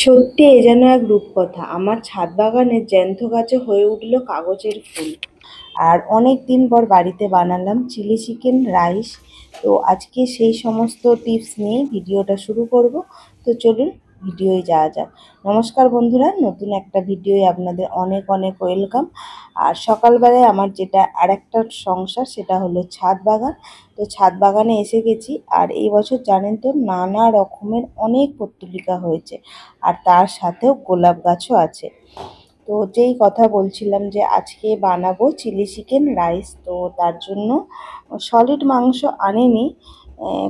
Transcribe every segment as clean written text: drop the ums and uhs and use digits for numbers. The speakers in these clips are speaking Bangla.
সত্যি এ যেন এক রূপকথা। আমার ছাদ বাগানের জ্যান্ত গাছে হয়ে উঠল কাগজের ফুল। আর অনেক দিন পর বাড়িতে বানালাম চিলি চিকেন রাইস। তো আজকে সেই সমস্ত টিপস নিয়ে ভিডিওটা শুরু করব। তো চলুন ভিডিওয় যাওয়া যাক। নমস্কার বন্ধুরা, নতুন একটা ভিডিওয় আপনাদের অনেক অনেক ওয়েলকাম। আর সকালবেলায় আমার যেটা আরেকটা সংসার সেটা হলো ছাদ বাগান। তো ছাদ বাগানে এসে গেছি। আর এই বছর জানেন তো নানা রকমের অনেক পত্তলিকা হয়েছে, আর তার সাথেও গোলাপ গাছও আছে। তো যেই কথা বলছিলাম যে আজকে বানাবো চিলি চিকেন রাইস, তো তার জন্য সলিড মাংস আনেনি,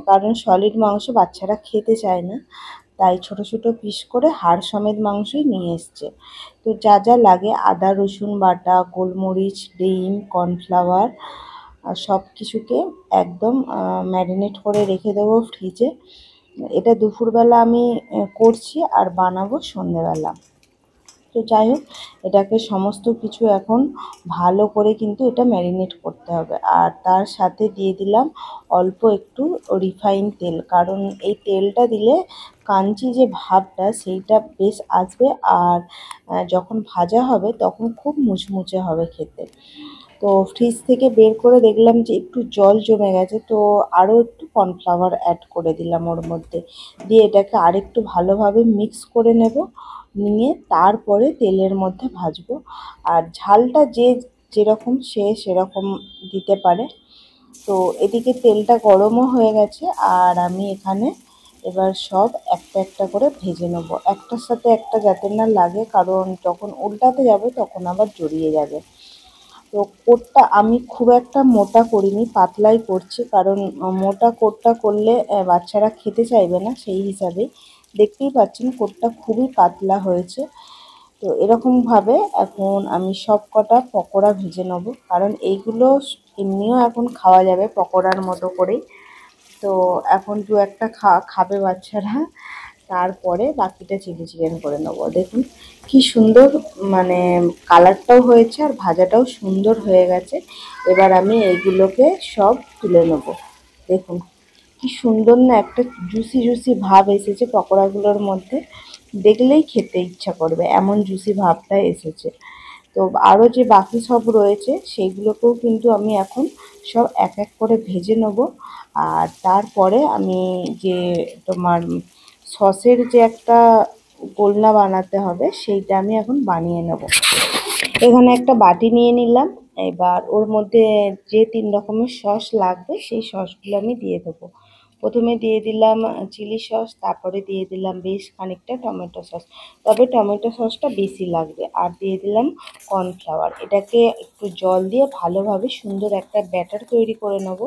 কারণ সলিড মাংস বাচ্চারা খেতে চায় না। তাই ছোট ছোট পিস করে হাড় সমেত মাংসই নিয়ে এসছে। তো যা যা লাগে আদা রসুন বাটা, গোলমরিচ, ডিম, কর্নফ্লাওয়ার, সব কিছুকে একদম ম্যারিনেট করে রেখে দেবো ফ্রিজে। এটা দুপুরবেলা আমি করছি আর বানাবো সন্ধ্যেবেলা। তো যাই হোক, এটাকে সমস্ত কিছু এখন ভালো করে কিন্তু এটা ম্যারিনেট করতে হবে। আর তার সাথে দিয়ে দিলাম অল্প একটু রিফাইন তেল, কারণ এই তেলটা দিলে কাঞ্চি যে ভাবটা সেইটা বেশ আসবে। আর যখন ভাজা হবে তখন খুব মুচমুচে হবে খেতে। তো ফ্রিজ থেকে বের করে দেখলাম যে একটু জল জমে গেছে, তো আরও একটু কর্নফ্লাওয়ার অ্যাড করে দিলাম ওর মধ্যে। দিয়ে এটাকে আরেকটু ভালোভাবে মিক্স করে নেব, নিয়ে তারপরে তেলের মধ্যে ভাজবো। আর ঝালটা যে যেরকম সে সেরকম দিতে পারে। তো এদিকে তেলটা গরমও হয়ে গেছে, আর আমি এখানে এবার সব একটা একটা করে ভেজে নেব, একটার সাথে একটা যাতে না লাগে, কারণ যখন উল্টাতে যাবে তখন আবার জড়িয়ে যাবে। তো কোটটা আমি খুব একটা মোটা করিনি, পাতলাই করছি, কারণ মোটা কোটটা করলে বাচ্চারা খেতে চাইবে না, সেই হিসাবে দেখতেই পাচ্ছেন কোটটা খুবই পাতলা হয়েছে। তো এরকমভাবে এখন আমি সব কটা পকোড়া ভেজে নেবো, কারণ এইগুলো এমনিও এখন খাওয়া যাবে পকোড়ার মতো করেই। তো এখন দু একটা খাবে বাচ্চারা, তারপরে বাকিটা চিলি চিকেন করে নেবো। দেখুন কি সুন্দর, মানে কালারটাও হয়েছে আর ভাজাটাও সুন্দর হয়ে গেছে। এবার আমি এইগুলোকে সব তুলে নেবো। দেখুন কি সুন্দর না একটা জুসি জুসি ভাব এসেছে পকোড়াগুলোর মধ্যে, দেখলেই খেতে ইচ্ছা করবে এমন জুসি ভাবটা এসেছে। তো আরও যে বাকি সব রয়েছে সেইগুলোকেও কিন্তু আমি এখন সব এক এক করে ভেজে নেব। আর তারপরে আমি যে তোমার সসের যে একটা গোলনা বানাতে হবে সেইটা আমি এখন বানিয়ে নেব। এখানে একটা বাটি নিয়ে নিলাম। এবার ওর মধ্যে যে 3 রকমের সস লাগবে সেই সসগুলো আমি দিয়ে দেবো। প্রথমে দিয়ে দিলাম চিলি সস, তারপরে দিয়ে দিলাম বেশ খানিকটা টমেটো সস, তবে টমেটো সসটা বেশি লাগবে। আর দিয়ে দিলাম কর্নফ্লাওয়ার। এটাকে একটু জল দিয়ে ভালোভাবে সুন্দর একটা ব্যাটার তৈরি করে নেব।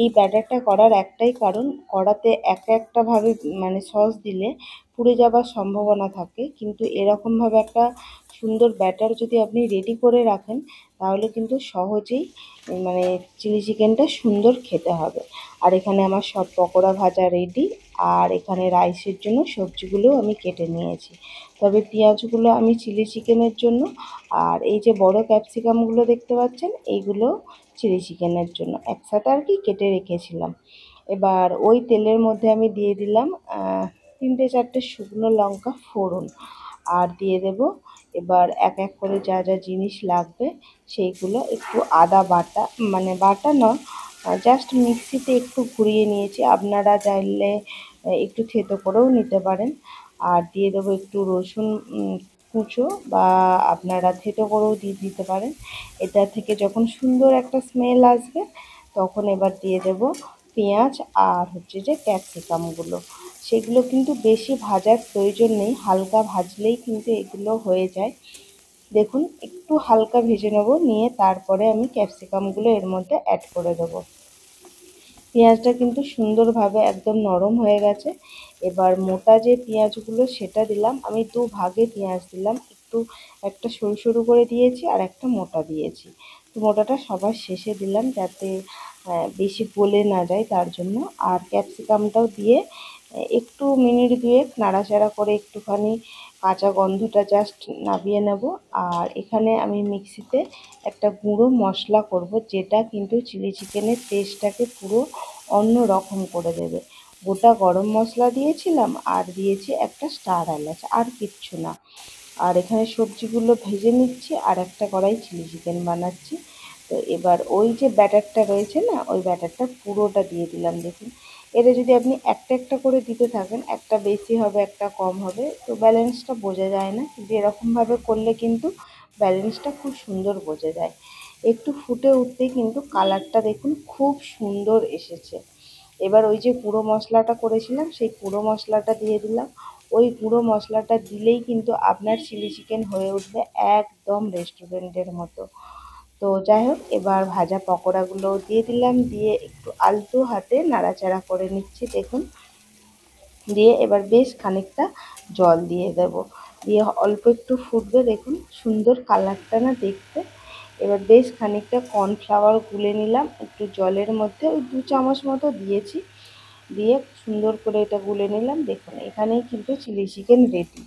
এই ব্যাটারটা করার একটাই কারণ, কড়াতে একটা ভাবে মানে সস দিলে পুড়ে যাবার সম্ভাবনা থাকে, কিন্তু এরকমভাবে একটা সুন্দর ব্যাটার যদি আপনি রেডি করে রাখেন তাহলে কিন্তু সহজেই মানে চিলি চিকেনটা সুন্দর খেতে হবে। আর এখানে আমার সব পকোড়া ভাজা রেডি। আর এখানে রাইসের জন্য সবজিগুলোও আমি কেটে নিয়েছি, তবে পেঁয়াজগুলো আমি চিলি চিকেনের জন্য, আর এই যে বড় ক্যাপসিকামগুলো দেখতে পাচ্ছেন এইগুলো চিলি চিকেনের জন্য একসাথে আর কি কেটে রেখেছিলাম। এবার ওই তেলের মধ্যে আমি দিয়ে দিলাম 3-4টে শুকনো লঙ্কা ফোড়ন, আর দিয়ে দেব এবার এক এক করে যা যা জিনিস লাগবে সেইগুলো। একটু আদা বাটা, মানে বাটা নয়, জাস্ট মিক্সিতে একটু ঘুরিয়ে নিয়েছি, আপনারা চাইলে একটু থেতো করেও নিতে পারেন। আর দিয়ে দেবো একটু রসুন কুচো, বা আপনারা থেতো করেও দিয়ে দিতে পারেন। এটা থেকে যখন সুন্দর একটা স্মেল আসবে তখন এবার দিয়ে দেব পেঁয়াজ আর হচ্ছে যে ক্যাপসিকামগুলো। সেগুলো কিন্তু বেশি ভাজার প্রয়োজন নেই, হালকা ভাজলেই কিন্তু এগুলো হয়ে যায়। দেখুন একটু হালকা ভেজে নেব, নিয়ে তারপরে আমি ক্যাপসিকামগুলো এর মধ্যে অ্যাড করে দেবো। পেঁয়াজটা কিন্তু সুন্দরভাবে একদম নরম হয়ে গেছে। এবার মোটা যে পেঁয়াজগুলো সেটা দিলাম, আমি দু ভাগে পেঁয়াজ দিলাম, একটু একটা সরু সরু করে দিয়েছি আর একটা মোটা দিয়েছি। তো মোটাটা সবার শেষে দিলাম যাতে বেশি গলে না যায় তার জন্য। আর ক্যাপসিকামটাও দিয়ে একটু মিনিট দুয়েক নাড়াচাড়া করে একটুখানি কাঁচা গন্ধটা জাস্ট নামিয়ে নেব। আর এখানে আমি মিক্সিতে একটা গুঁড়ো মশলা করব, যেটা কিন্তু চিলি চিকেনের টেস্টটাকে পুরো অন্য রকম করে দেবে। গোটা গরম মশলা দিয়েছিলাম আর দিয়েছি একটা স্টার এলাচ, আর কিচ্ছু না। আর এখানে সবজিগুলো ভেজে নিচ্ছি আর একটা কড়াই চিলি চিকেন বানাচ্ছি। তো এবার ওই যে ব্যাটারটা রয়েছে না, ওই ব্যাটারটা পুরোটা দিয়ে দিলাম। দেখুন, এটা যদি আপনি একটা একটা করে দিতে থাকেন, একটা বেশি হবে একটা কম হবে, তো ব্যালেন্সটা বোঝা যায় না। কিন্তু এরকমভাবে করলে কিন্তু ব্যালেন্সটা খুব সুন্দর বোঝা যায়। একটু ফুটে উঠতেই কিন্তু কালারটা দেখুন খুব সুন্দর এসেছে। এবার ওই যে গুঁড়ো মশলাটা করেছিলাম সেই গুঁড়ো মশলাটা দিয়ে দিলাম। ওই গুঁড়ো মশলাটা দিলেই কিন্তু আপনার চিলি চিকেন হয়ে উঠবে একদম রেস্টুরেন্টের মতো। তো যাই হোক, এবার ভাজা পকোড়াগুলো দিয়ে দিলাম, দিয়ে একটু আলতো হাতে নাড়াচাড়া করে নিচ্ছি। দেখুন, দিয়ে এবার বেশ খানিকটা জল দিয়ে দেব, দিয়ে অল্প একটু ফুটবে। দেখুন সুন্দর কালারটা না দেখতে। এবার বেশ খানিকটা কর্নফ্লাওয়ার গুলে নিলাম একটু জলের মধ্যে, ওই 2 চামচ মতো দিয়েছি, দিয়ে সুন্দর করে এটা গুলে নিলাম। দেখুন এখানেই কিন্তু চিলি চিকেন রেডি।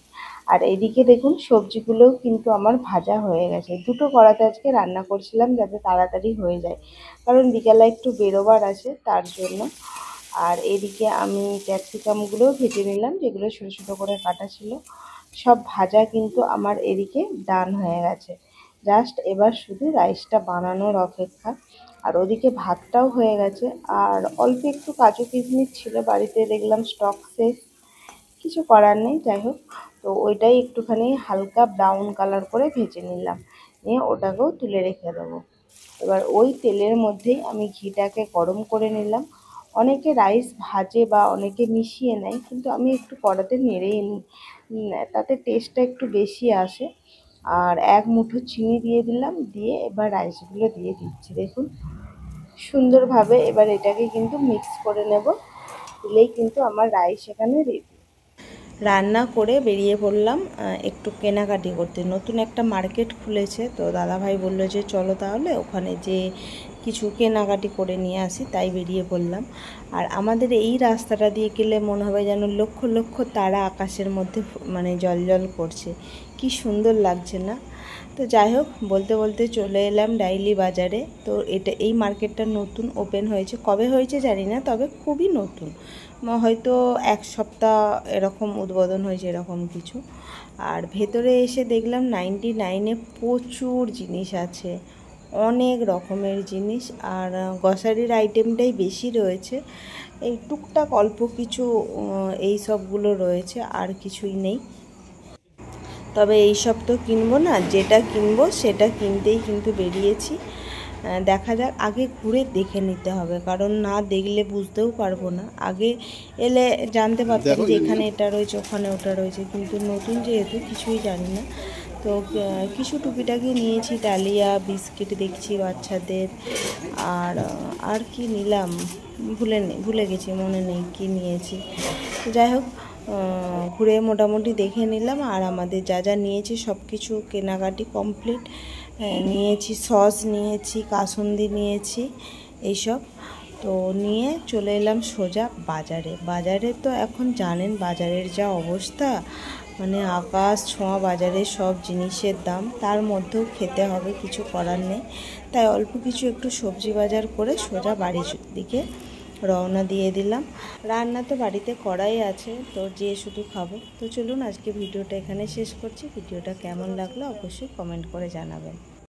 আর এদিকে দেখুন সবজিগুলোও কিন্তু আমার ভাজা হয়ে গেছে। দুটো কড়াতে আজকে রান্না করছিলাম যাতে তাড়াতাড়ি হয়ে যায়, কারণ বিকালে একটু বেরোবার আছে তার জন্য। আর এদিকে আমি ক্যাপসিকামগুলোও ভেজে নিলাম, যেগুলো ছোটো ছোটো করে কাটা ছিল। সব ভাজা কিন্তু আমার এদিকে ডান হয়ে গেছে। জাস্ট এবার শুধু রাইসটা বানানোর অপেক্ষা। আর ওদিকে ভাতটাও হয়ে গেছে। আর অল্প একটু কাজু কিশমিশ ছিল বাড়িতে, দেখলাম স্টক শেষ, কিছু করার নেই। যাই হোক, তো ওইটাই একটুখানি হালকা ব্রাউন কালার করে ভেজে নিলাম, নিয়ে ওটাকেও তুলে রেখে দেবো। এবার ওই তেলের মধ্যেই আমি ঘিটাকে গরম করে নিলাম। অনেকে রাইস ভাজে বা অনেকে মিশিয়ে নেয়, কিন্তু আমি একটু কড়াতে নেড়েই নিই, তাতে টেস্টটা একটু বেশি আসে। আর এক মুঠো চিনি দিয়ে দিলাম, দিয়ে এবার রাইসগুলো দিয়ে দিচ্ছি। দেখুন সুন্দরভাবে এবার এটাকে কিন্তু মিক্স করে নেব, দিলেই কিন্তু আমার রাইস এখানে রেডি। রান্না করে বেরিয়ে পড়লাম একটু কেনাকাটি করতে। নতুন একটা মার্কেট খুলেছে, তো দাদাভাই বললো যে চলো তাহলে ওখানে যে কিছু কেনাকাটি করে নিয়ে আসি, তাই বেরিয়ে পড়লাম। আর আমাদের এই রাস্তাটা দিয়ে গেলে মনে হবে যেন লক্ষ লক্ষ তারা আকাশের মধ্যে মানে জ্বলজ্বল করছে, কি সুন্দর লাগছে না। তো যাই হোক, বলতে বলতে চলে এলাম ডাইলি বাজারে। তো এই মার্কেটটা নতুন ওপেন হয়েছে, কবে হয়েছে জানি না, তবে খুবই নতুন, হয়তো 1 সপ্তাহ এরকম উদ্বোধন হয়েছে এরকম কিছু। আর ভেতরে এসে দেখলাম 99-এ প্রচুর জিনিস আছে, অনেক রকমের জিনিস। আর গ্রসারির আইটেমটাই বেশি রয়েছে, এই টুকটাক অল্প কিছু এই সবগুলো রয়েছে, আর কিছুই নেই। তবে এই সব তো কিনবো না, যেটা কিনবো সেটা কিনতেই কিন্তু বেরিয়েছি। দেখা যাক, আগে ঘুরে দেখে নিতে হবে, কারণ না দেখলে বুঝতেও পারবো না। আগে এলে জানতে পারতাম যে এখানে এটা রয়েছে ওখানে ওটা রয়েছে, কিন্তু নতুন যেহেতু কিছুই জানি না। তো কিছু টুপিটাকি নিয়েছি, ডালিয়া বিস্কিট দেখছি বাচ্চাদের। আর কি নিলাম ভুলে গেছি, মনে নেই কি নিয়েছি। তো যাই হোক, ঘুরে মোটামুটি দেখে নিলাম। আর আমাদের যা যা নিয়েছি সব কিছু কেনাকাটি কমপ্লিট। নিয়েছি সস, নিয়েছি কাসুন্দি, নিয়েছি এইসব। তো নিয়ে চলে এলাম সোজা বাজারে। বাজারে তো এখন জানেন বাজারের যা অবস্থা, মানে আকাশ ছোঁয়া বাজারে সব জিনিসের দাম, তার মধ্যেও খেতে হবে, কিছু করার নেই। তাই অল্প কিছু একটু সবজি বাজার করে সোজা বাড়ির দিকে রওনা দিয়ে দিলাম। রান্না তো বাড়িতে করাই আছে, তো যেয়ে শুধু খাবো। তো চলুন আজকে ভিডিওটা এখানে শেষ করছি। ভিডিওটা কেমন লাগলো অবশ্যই কমেন্ট করে জানাবেন।